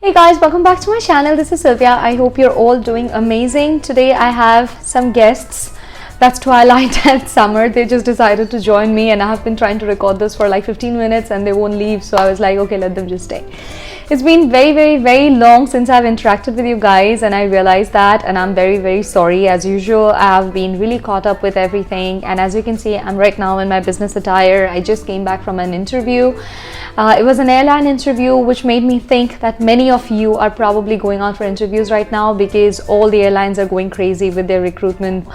Hey guys, welcome back to my channel. This is Sylvia. I hope you're all doing amazing. Today I have some guests. That's Twilight and Summer. They just decided to join me, and I have been trying to record this for like 15 minutes and they won't leave, so I was like, okay, let them just stay. It's been very long since I've interacted with you guys, and I realized that, and I'm very sorry. As usual, I have been really caught up with everything, and as you can see, I'm right now in my business attire. I just came back from an interview. It was an airline interview, which made me think that many of you are probably going out for interviews right now, because all the airlines are going crazy with their recruitment.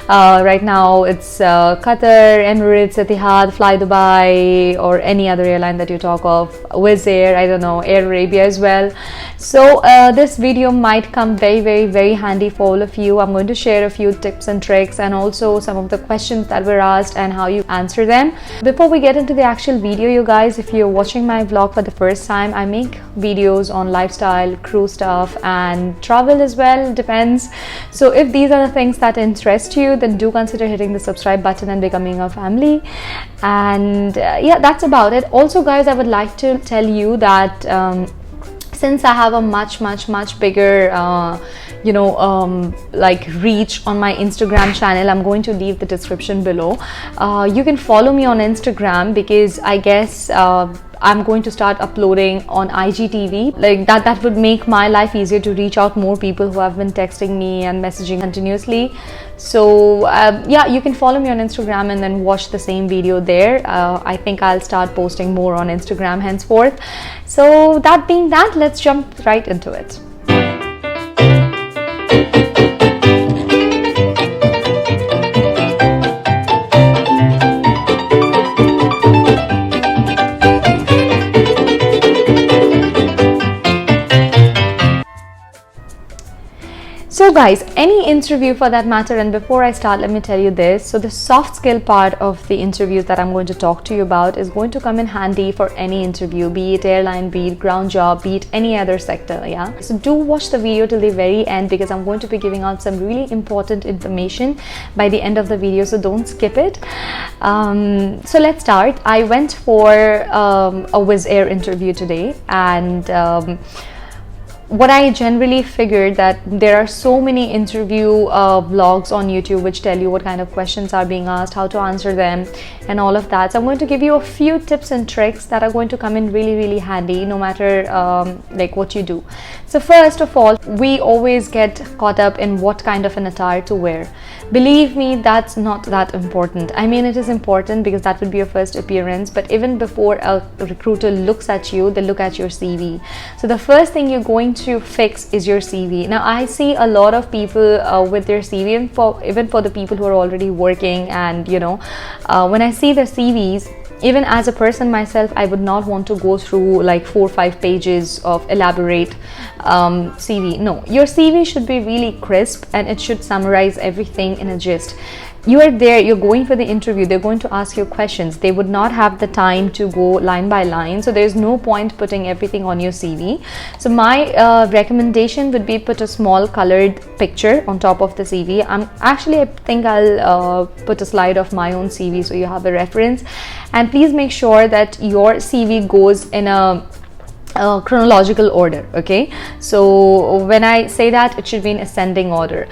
Right now it's Qatar, Emirates, Etihad, Fly Dubai, or any other airline that you talk of, Wizz Air, I don't know, Air Arabia as well. So this video might come very handy for all of you. I'm going to share a few tips and tricks, and also some of the questions that were asked and how you answer them. Before we get into the actual video, you guys, if you're watching my vlog for the first time, I make videos on lifestyle, crew stuff, and travel as well, depends. So if these are the things that interest you, then do consider hitting the subscribe button and becoming a family. And yeah, that's about it. Also guys, I would like to tell you that since I have a much bigger like reach on my Instagram channel, I'm going to leave the description below. You can follow me on Instagram, because I guess I'm going to start uploading on IGTV. Like that would make my life easier to reach out more people who have been texting me and messaging continuously. So yeah, you can follow me on Instagram and then watch the same video there. I think I'll start posting more on Instagram henceforth. So that being that, let's jump right into it. So guys, any interview for that matter, and before I start, let me tell you this. So the soft skill part of the interviews that I'm going to talk to you about is going to come in handy for any interview, be it airline, be it ground job, be it any other sector. Yeah, so do watch the video till the very end, because I'm going to be giving out some really important information by the end of the video, so don't skip it. So let's start. I went for a Wizz Air interview today, and what I generally figured that there are so many interview vlogs on YouTube which tell you what kind of questions are being asked, how to answer them, and all of that. So I'm going to give you a few tips and tricks that are going to come in really handy, no matter like what you do. So first of all, we always get caught up in what kind of an attire to wear. Believe me, that's not that important. I mean, it is important because that would be your first appearance, but even before a recruiter looks at you, they look at your CV. So the first thing you're going to fix is your CV. Now I see a lot of people with their CV, and even for the people who are already working, and when I see their CVs, even as a person myself, I would not want to go through like 4 or 5 pages of elaborate CV. No, your CV should be really crisp, and it should summarize everything in a gist. You are there, you're going for the interview, they're going to ask you questions. They would not have the time to go line by line, so there's no point putting everything on your CV. So my recommendation would be put a small colored picture on top of the CV. I think I'll put a slide of my own CV so you have a reference. And please make sure that your CV goes in a chronological order. Okay, so when I say that, it should be in ascending order.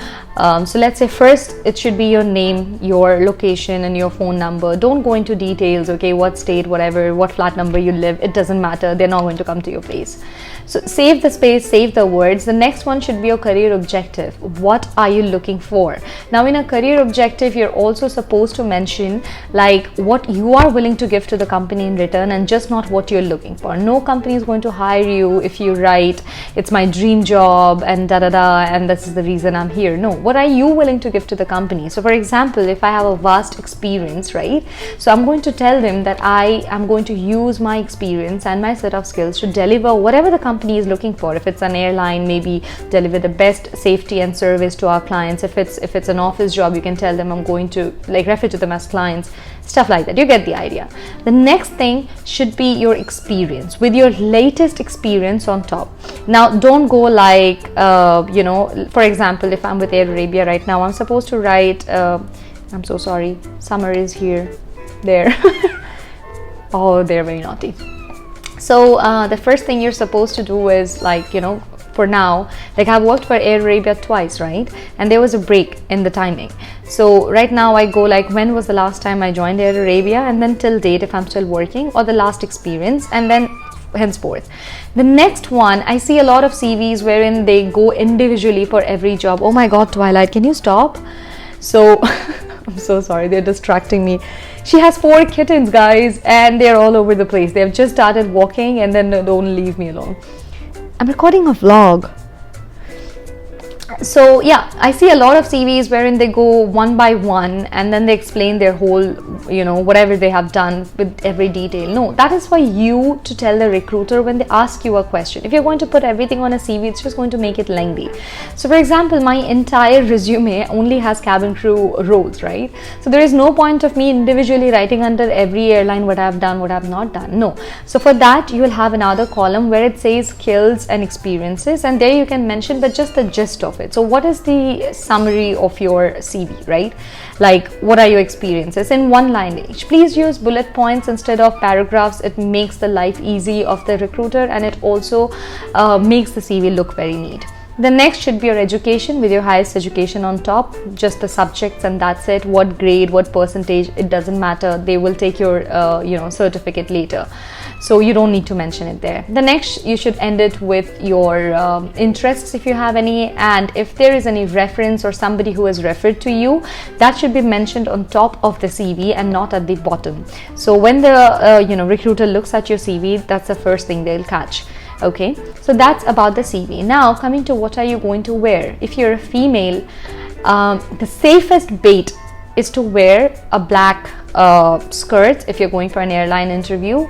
So let's say first it should be your name, your location, and your phone number. Don't go into details, okay, what state, whatever, what flat number you live, it doesn't matter, they're not going to come to your place. So save the space, save the words. The next one should be your career objective. What are you looking for? Now in a career objective, you're also supposed to mention like what you are willing to give to the company in return, and just not what you're looking for. No company is going to hire you if you write, it's my dream job and and this is the reason I'm here. No, what are you willing to give to the company? So for example, if I have a vast experience, right, so I'm going to tell them that I am going to use my experience and my set of skills to deliver whatever the company is looking for. If it's an airline, maybe deliver the best safety and service to our clients. If it's an office job, you can tell them I'm going to like refer to them as clients, stuff like that. You get the idea. The next thing should be your experience, with your latest experience on top. Now don't go like for example, if I'm with Air Arabia right now, I'm supposed to write I'm so sorry, Summer is here, there. Oh, they're very naughty. So the first thing you're supposed to do is, like, you know, for now, like I've worked for Air Arabia twice, right? And there was a break in the timing. So right now I go like, when was the last time I joined Air Arabia, and then till date if I'm still working, or the last experience, and then henceforth. The next one, I see a lot of CVs wherein they go individually for every job. Oh my god, Twilight, can you stop? So I'm so sorry, they're distracting me. She has 4 kittens, guys, and they're all over the place. They've just started walking and then don't leave me alone. I'm recording a vlog. So yeah, I see a lot of CVs wherein they go one by one and then they explain their whole, you know, whatever they have done with every detail. No, that is for you to tell the recruiter when they ask you a question. If you're going to put everything on a CV, it's just going to make it lengthy. So for example, my entire resume only has cabin crew roles, right? So there is no point of me individually writing under every airline what I've done, what I've not done. No. So for that, you will have another column where it says skills and experiences, and there you can mention, but just the gist of it. So what is the summary of your CV, right? Like, what are your experiences in one line each? Please use bullet points instead of paragraphs. It makes the life easy of the recruiter, and it also makes the CV look very neat. The next should be your education with your highest education on top, just the subjects, and that's it. What grade, what percentage, it doesn't matter. They will take your certificate later, so you don't need to mention it there. The next, you should end it with your interests if you have any, and if there is any reference or somebody who has referred to you, that should be mentioned on top of the CV and not at the bottom. So when the recruiter looks at your CV, that's the first thing they'll catch. Okay, so that's about the CV. Now coming to what are you going to wear. If you're a female, the safest bet is to wear a black skirt if you're going for an airline interview.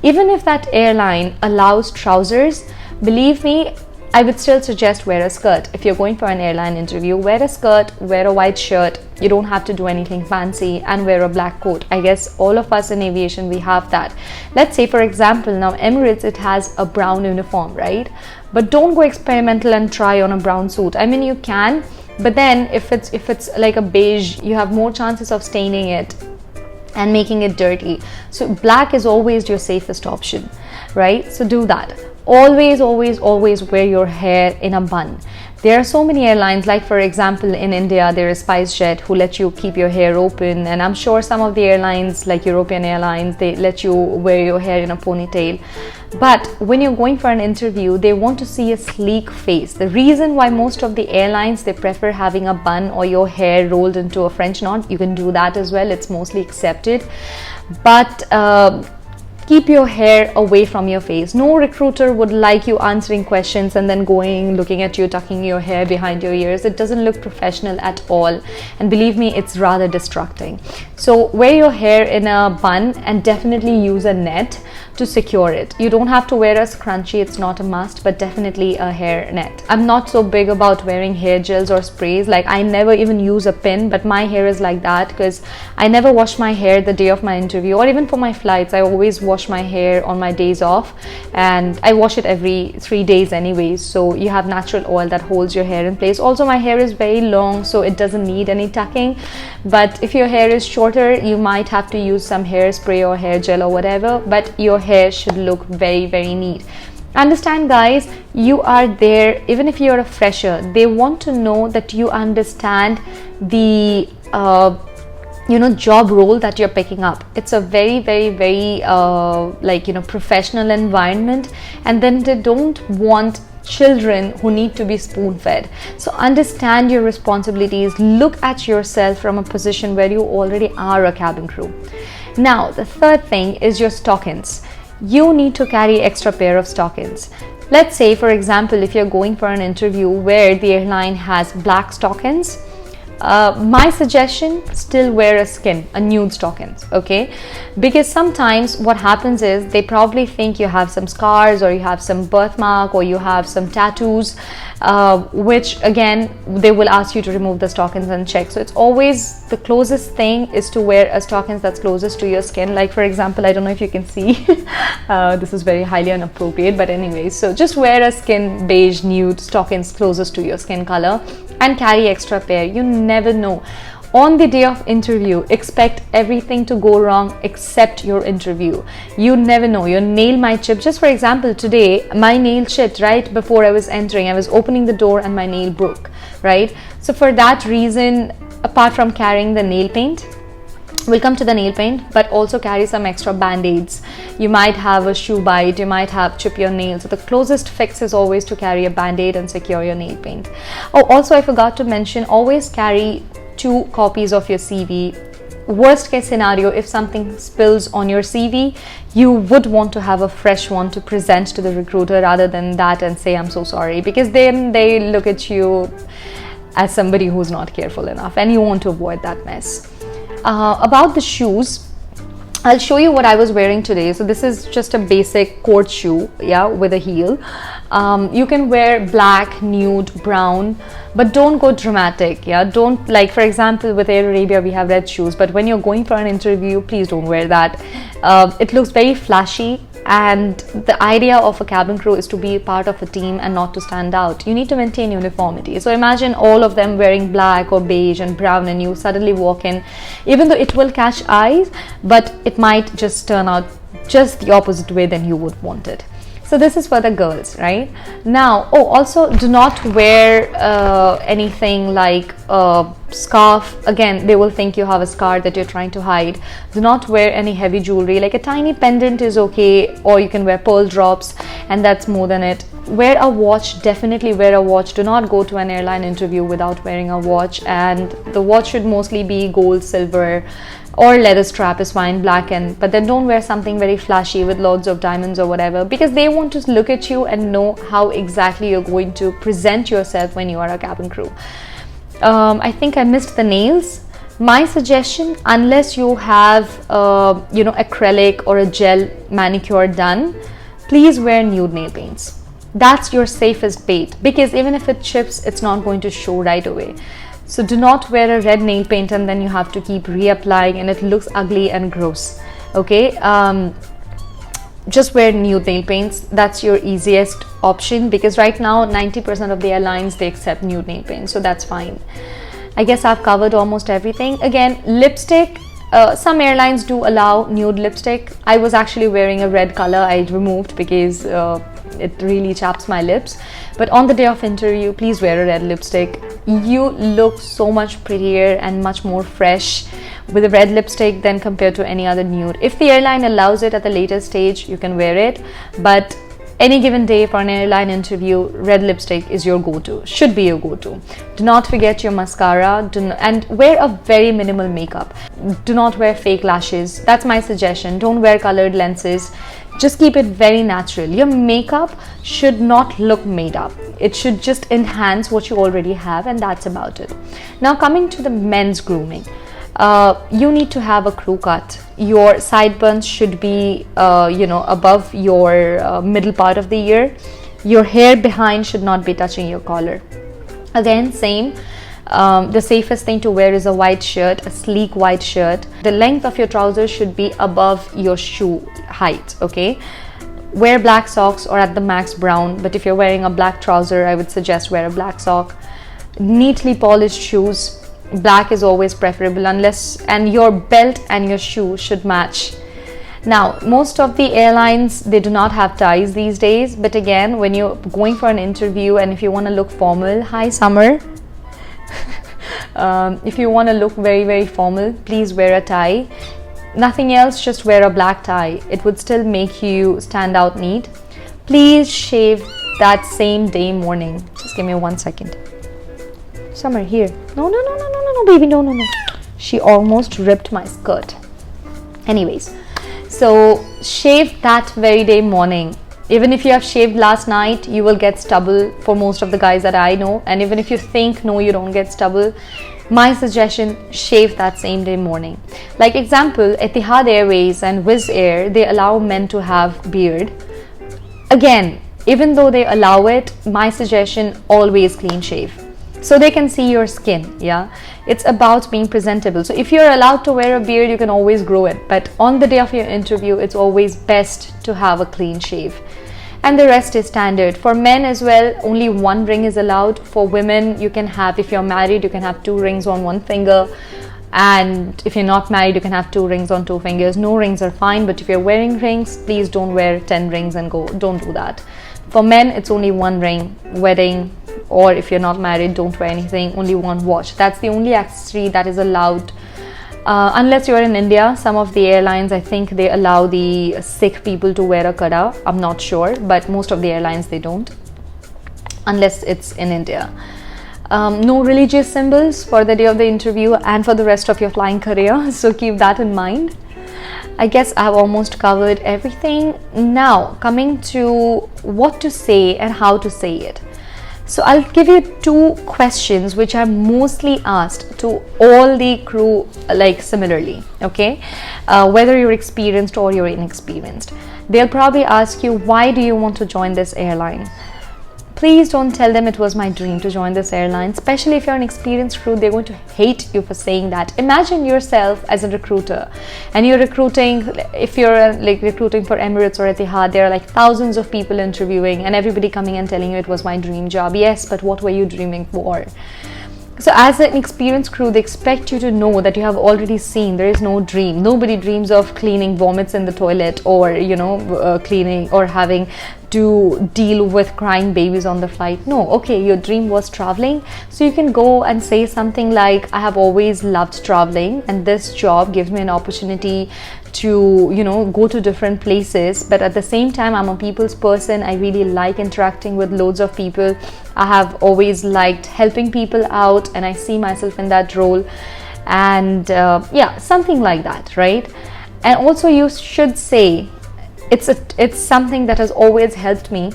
Even if that airline allows trousers, believe me, I would still suggest wear a skirt. If you're going for an airline interview, wear a skirt, wear a white shirt. You don't have to do anything fancy, and wear a black coat. I guess all of us in aviation, we have that. Let's say, for example, now Emirates, it has a brown uniform, right? But don't go experimental and try on a brown suit. I mean, you can, but then if it's like a beige, you have more chances of staining it and making it dirty. So black is always your safest option, right? So do that. Always wear your hair in a bun. There are so many airlines, like for example in India there is SpiceJet, who let you keep your hair open, and I'm sure some of the airlines like European airlines, they let you wear your hair in a ponytail. But when you're going for an interview, they want to see a sleek face. The reason why most of the airlines, they prefer having a bun or your hair rolled into a French knot, you can do that as well, it's mostly accepted, but keep your hair away from your face. No recruiter would like you answering questions and then going, looking at you, tucking your hair behind your ears. It doesn't look professional at all. And believe me, it's rather distracting. So wear your hair in a bun and definitely use a net to secure it. You don't have to wear a scrunchie, it's not a must, but definitely a hair net. I'm not so big about wearing hair gels or sprays. Like, I never even use a pin, but my hair is like that because I never wash my hair the day of my interview, or even for my flights. I always wash my hair on my days off, and I wash it every 3 days anyways, so you have natural oil that holds your hair in place. Also, my hair is very long, so it doesn't need any tucking, but if your hair is shorter, you might have to use some hairspray or hair gel or whatever, but your hair should look very, very neat. Understand, guys, you are there, even if you're a fresher, they want to know that you understand the job role that you're picking up. It's a very, very, very professional environment, and then they don't want children who need to be spoon fed. So understand your responsibilities. Look at yourself from a position where you already are a cabin crew. Now the third thing is your stockings. You need to carry extra pair of stockings. Let's say, for example, if you're going for an interview where the airline has black stockings, my suggestion, still wear a nude stockings, okay? Because sometimes what happens is they probably think you have some scars, or you have some birthmark, or you have some tattoos, which again they will ask you to remove the stockings and check. So it's always the closest thing is to wear a stockings that's closest to your skin. Like for example, I don't know if you can see this is very highly inappropriate, but anyways, so just wear a skin beige nude stockings closest to your skin color and carry extra pair. You never know. On the day of interview, expect everything to go wrong except your interview. You never know, your nail might chip. Just for example, today my nail chipped right before I was entering. I was opening the door and my nail broke, right? So for that reason, apart from carrying the nail paint, we'll come to the nail paint, but also carry some extra band-aids. You might have a shoe bite, you might have chip your nail. So the closest fix is always to carry a band-aid and secure your nail paint. Oh, also I forgot to mention, always carry 2 copies of your CV. Worst case scenario, if something spills on your CV, you would want to have a fresh one to present to the recruiter rather than that and say I'm so sorry, because then they look at you as somebody who's not careful enough, and you want to avoid that mess. About the shoes, I'll show you what I was wearing today. So this is just a basic court shoe, yeah, with a heel. You can wear black, nude, brown, but don't go dramatic, yeah. Don't, like for example with Air Arabia we have red shoes, but when you're going for an interview, please don't wear that. It looks very flashy, and the idea of a cabin crew is to be part of a team and not to stand out. You need to maintain uniformity. So imagine all of them wearing black or beige and brown, and you suddenly walk in, even though it will catch eyes, but it might just turn out just the opposite way than you would want it. So this is for the girls, right? Now, oh, also do not wear anything like a scarf. Again, they will think you have a scar that you're trying to hide. Do not wear any heavy jewelry. Like a tiny pendant is okay, or you can wear pearl drops, and that's more than it. Wear a watch, definitely wear a watch. Do not go to an airline interview without wearing a watch, and the watch should mostly be gold, silver, or leather strap is fine, black, and but then don't wear something very flashy with loads of diamonds or whatever, because they want to look at you and know how exactly you're going to present yourself when you are a cabin crew. I think I missed the nails. My suggestion, unless you have acrylic or a gel manicure done, please wear nude nail paints. That's your safest bait, because even if it chips, it's not going to show right away. So do not wear a red nail paint and then you have to keep reapplying and it looks ugly and gross. Okay, just wear nude nail paints. That's your easiest option, because right now 90% of the airlines, they accept nude nail paints, so that's fine. I guess I've covered almost everything. Again, lipstick, some airlines do allow nude lipstick. I was actually wearing a red color. I removed because it really chaps my lips. But on the day of interview, please wear a red lipstick. You look so much prettier and much more fresh with a red lipstick than compared to any other nude. If the airline allows it at the later stage, you can wear it, but any given day for an airline interview, red lipstick is your go-to, should be your go-to. Do not forget your mascara, and wear a very minimal makeup. Do not wear fake lashes. That's my suggestion. Don't wear colored lenses. Just keep it very natural. Your makeup should not look made up. It should just enhance what you already have, and that's about it. Now coming to the men's grooming. You need to have a crew cut. Your sideburns should be above your middle part of the ear. Your hair behind should not be touching your collar. Again, same. The safest thing to wear is a white shirt, a sleek white shirt. The length of your trousers should be above your shoe height. Okay, wear black socks or at the max brown, but if you're wearing a black trouser, I would suggest wear a black sock. Neatly polished shoes. Black is always preferable, and your belt and your shoe should match. Now, most of the airlines, they do not have ties these days, but again, when you're going for an interview and if you want to look formal, hi Summer, if you want to look very, very formal, please wear a tie. Nothing else, just wear a black tie. It would still make you stand out neat. Please shave that same day morning. Just give me 1 second. Summer, here. No, baby, no. She almost ripped my skirt. Anyways, so shave that very day morning. Even if you have shaved last night, you will get stubble for most of the guys that I know. And even if you think, no, you don't get stubble, my suggestion, shave that same day morning. Like example, Etihad Airways and Wizz Air, they allow men to have beard. Again, even though they allow it, my suggestion, always clean shave, so they can see your skin. Yeah, it's about being presentable. So if you're allowed to wear a beard, you can always grow it, but on the day of your interview, it's always best to have a clean shave. and the rest is standard. For men as well, only one ring is allowed. For women, you can have, if you're married, you can have 2 rings on one finger, and if you're not married, you can have 2 rings on 2 fingers. No rings are fine, but if you're wearing rings, please don't wear 10 rings and don't do that. For men, it's only 1 ring, wedding, or if you're not married, don't wear anything, only 1 watch. That's the only accessory that is allowed, unless you're in India. Some of the airlines, I think they allow the Sikh people to wear a kada. I'm not sure, but most of the airlines, they don't, unless it's in India. No religious symbols for the day of the interview and for the rest of your flying career, so keep that in mind. I guess I've almost covered everything. Now coming to what to say and how to say it. So I'll give you 2 questions which are mostly asked to all the crew, like similarly, okay, whether you're experienced or you're inexperienced. They'll probably ask you, why do you want to join this airline? Please don't tell them it was my dream to join this airline, especially if you're an experienced crew. They're going to hate you for saying that. Imagine yourself as a recruiter and you're recruiting, if you're like recruiting for Emirates or Etihad, there are like thousands of people interviewing and everybody coming and telling you it was my dream job. Yes, but what were you dreaming for? So as an experienced crew, they expect you to know that you have already seen there is no dream. Nobody dreams of cleaning vomits in the toilet, or cleaning or having to deal with crying babies on the flight. No, okay, your dream was traveling, so you can go and say something like, I have always loved traveling and this job gives me an opportunity to go to different places, but at the same time I'm a people's person. I really like interacting with loads of people. I have always liked helping people out and I see myself in that role, and yeah, something like that, right? And also you should say it's something that has always helped me.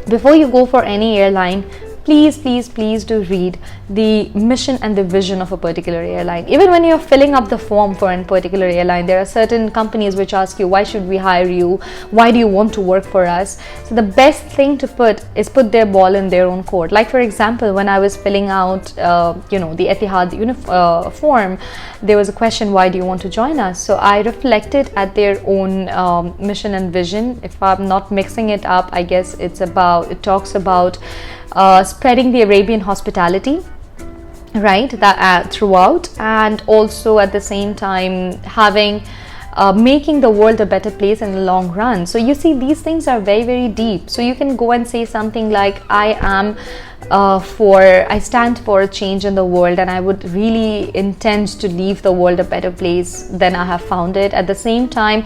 Before you go for any airline, please do read the mission and the vision of a particular airline. Even when you're filling up the form for a particular airline, there are certain companies which ask you, why should we hire you? Why do you want to work for us? So the best thing to put is put their ball in their own court. Like for example, when I was filling out the Etihad form, there was a question, why do you want to join us? So I reflected at their own mission and vision. If I'm not mixing it up, I guess it talks about spreading the Arabian hospitality, right, that throughout, and also at the same time having making the world a better place in the long run. So you see, these things are very, very deep. So you can go and say something like, I stand for a change in the world and I would really intend to leave the world a better place than I have found it. At the same time,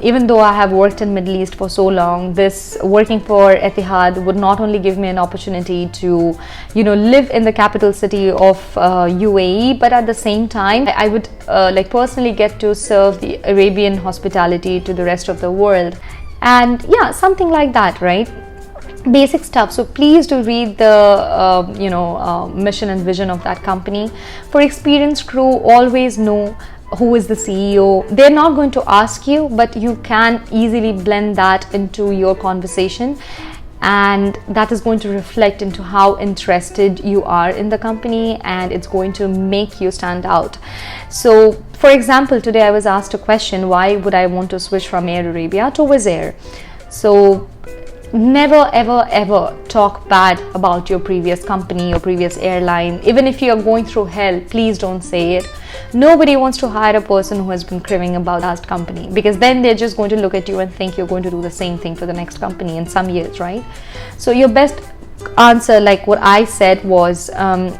even though I have worked in Middle East for so long, this working for Etihad would not only give me an opportunity to live in the capital city of UAE, but at the same time I would personally get to serve the Arabian hospitality to the rest of the world. And yeah, something like that, right? Basic stuff. So please do read the mission and vision of that company. For experienced crew, always know who is the CEO. They're not going to ask you, but you can easily blend that into your conversation, and that is going to reflect into how interested you are in the company, and it's going to make you stand out. So for example, today I was asked a question, why would I want to switch from Air Arabia to Wizz Air? So never ever talk bad about your previous company, your previous airline. Even if you're going through hell, please don't say it. Nobody wants to hire a person who has been criving about last company, because then they're just going to look at you and think you're going to do the same thing for the next company in some years, right? So your best answer, like what I said, was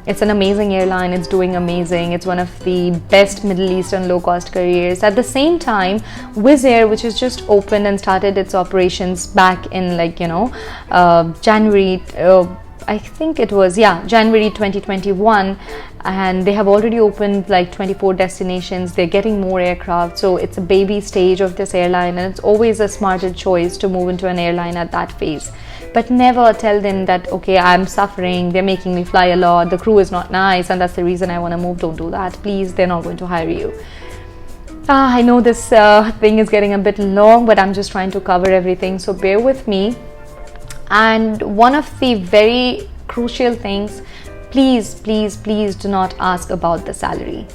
it's an amazing airline, it's doing amazing, it's one of the best Middle Eastern low-cost carriers. At the same time, Wizz Air, which has just opened and started its operations back in January, I think it was January 2021, and they have already opened like 24 destinations. They're getting more aircraft, so it's a baby stage of this airline, and it's always a smarter choice to move into an airline at that phase. But never tell them that, okay, I'm suffering, they're making me fly a lot, the crew is not nice, and that's the reason I want to move. Don't do that, please. They're not going to hire you. I know this thing is getting a bit long, but I'm just trying to cover everything, so bear with me. And one of the very crucial things, please do not ask about the salary.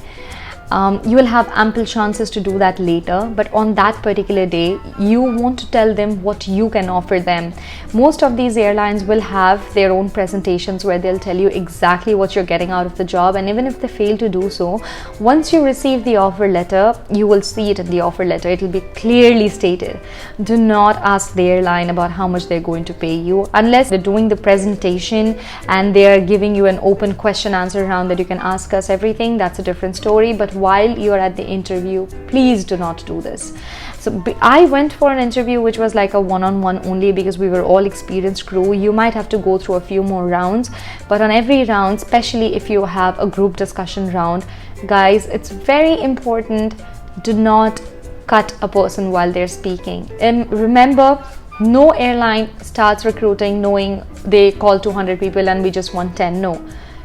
You will have ample chances to do that later, but on that particular day you want to tell them what you can offer them. Most of these airlines will have their own presentations where they'll tell you exactly what you're getting out of the job, and even if they fail to do so, once you receive the offer letter, you will see it in the offer letter. It will be clearly stated. Do not ask the airline about how much they're going to pay you unless they're doing the presentation and they're giving you an open question answer round that you can ask us everything. That's a different story. But while you're at the interview, please do not do this. So I went for an interview which was like a one-on-one only, because we were all experienced crew. You might have to go through a few more rounds, but on every round, especially if you have a group discussion round, guys, it's very important, do not cut a person while they're speaking. And remember, no airline starts recruiting knowing they call 200 people and we just want 10. No,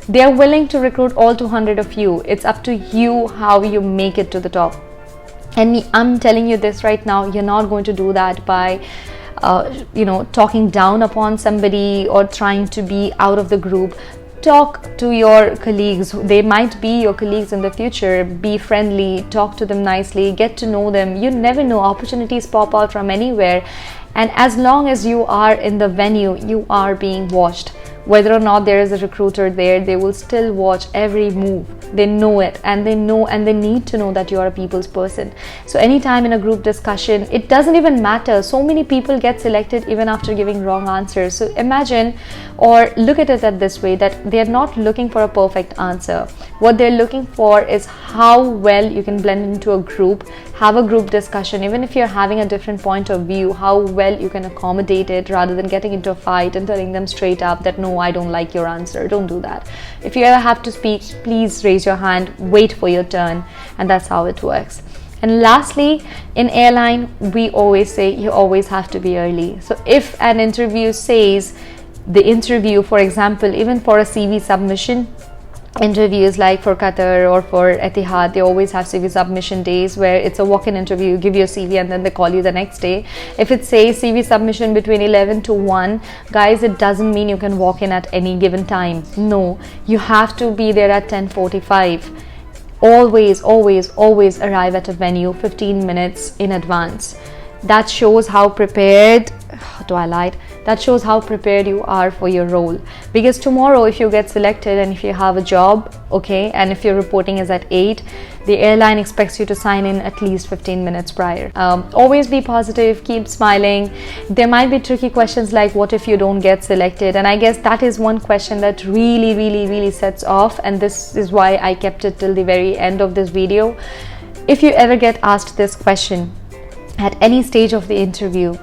they are willing to recruit all 200 of you. It's up to you how you make it to the top. And I'm telling you this right now, you're not going to do that by talking down upon somebody or trying to be out of the group. Talk to your colleagues. They might be your colleagues in the future. Be friendly, talk to them nicely, get to know them. You never know, opportunities pop out from anywhere. And as long as you are in the venue, you are being watched. Whether or not there is a recruiter there, they will still watch every move. They know it, and they know, and they need to know that you are a people's person. So anytime in a group discussion, it doesn't even matter. So many people get selected even after giving wrong answers. So imagine, or look at it this way, that they're not looking for a perfect answer. What they're looking for is how well you can blend into a group, have a group discussion, even if you're having a different point of view, how well you can accommodate it rather than getting into a fight and telling them straight up that no, I don't like your answer. Don't do that. If you ever have to speak, please raise your hand, wait for your turn, and that's how it works. And lastly, in airline, we always say you always have to be early. So if an interview says, the interview, for example, even for a CV submission, interviews like for Qatar or for Etihad, they always have CV submission days where it's a walk-in interview. You give your CV and then they call you the next day. If it says CV submission between 11 to 1, guys, it doesn't mean you can walk in at any given time. No, you have to be there at 10:45. Always arrive at a venue 15 minutes in advance. That shows how prepared, that shows how prepared you are for your role. Because tomorrow, if you get selected and if you have a job, okay, and if your reporting is at 8, the airline expects you to sign in at least 15 minutes prior. Always be positive, keep smiling. There might be tricky questions like, what if you don't get selected? And I guess that is one question that really sets off, and this is why I kept it till the very end of this video. If you ever get asked this question at any stage of the interview,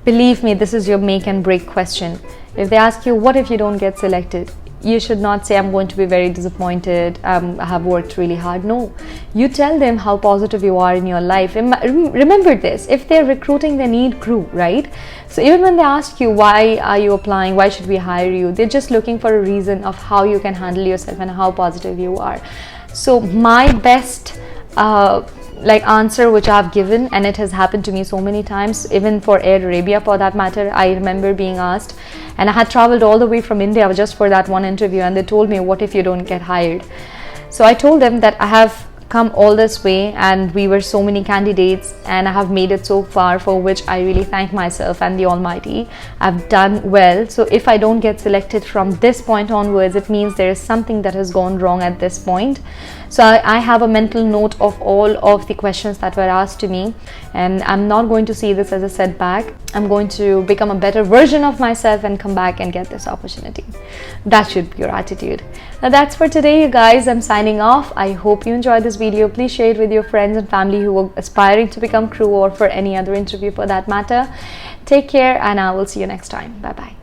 believe me, this is your make and break question. If they ask you, what if you don't get selected? You should not say, I'm going to be very disappointed, I have worked really hard. No, you tell them how positive you are in your life. Remember this, if they're recruiting, they need crew, right? So even when they ask you, why are you applying, why should we hire you, they're just looking for a reason of how you can handle yourself and how positive you are. So my best answer which I've given, and it has happened to me so many times, even for Air Arabia for that matter, I remember being asked, and I had traveled all the way from India just for that one interview, and they told me, what if you don't get hired? So I told them that I have come all this way and we were so many candidates and I have made it so far, for which I really thank myself and the Almighty. I've done well. So if I don't get selected from this point onwards, it means there is something that has gone wrong at this point. So I have a mental note of all of the questions that were asked to me, and I'm not going to see this as a setback. I'm going to become a better version of myself and come back and get this opportunity. That should be your attitude. Now that's for today, you guys. I'm signing off. I hope you enjoyed this video. Please share it with your friends and family who are aspiring to become crew, or for any other interview for that matter. Take care, and I will see you next time. Bye bye.